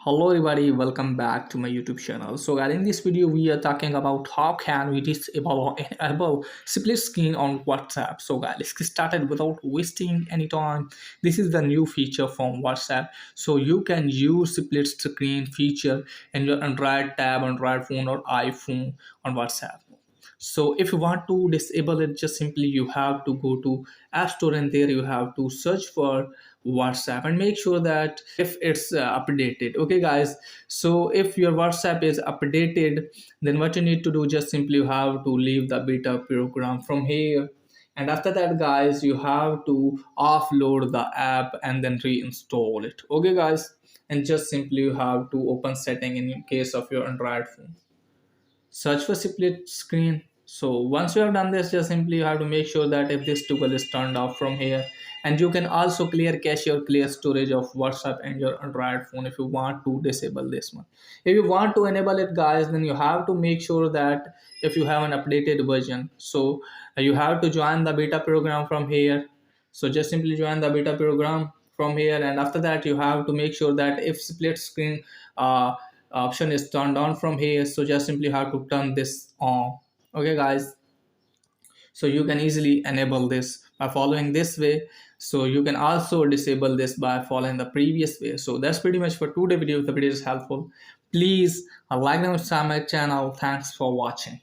Hello everybody, welcome back to my YouTube channel. So guys, in this video we are talking about how can we disable or enable split screen on WhatsApp. So guys, let's get started without wasting any time. This is the new feature from WhatsApp. So you can use split screen feature in your Android tab, Android phone or iPhone on WhatsApp. So if you want to disable it, just simply you have to go to App Store and there you have to search for WhatsApp and make sure that if it's updated. Okay guys, so if your WhatsApp is updated, then what you need to do, just simply you have to leave the beta program from here, and after that guys, you have to offload the app and then reinstall it. Okay guys, and just simply you have to open setting in case of your Android phone, search for split screen. So once you have done this, just simply you have to make sure that if this toggle is turned off from here, and you can also clear cache or clear storage of WhatsApp and your Android phone if you want to disable this one. If you want to enable it guys, then you have to make sure that if you have an updated version, so you have to join the beta program from here. So just simply join the beta program from here, and after that you have to make sure that if split screen option is turned on from here, so just simply have to turn this on. Okay guys, so you can easily enable this by following this way. So you can also disable this by following the previous way. So that's pretty much for today's video. If the video is helpful, please like and subscribe my channel. Thanks for watching.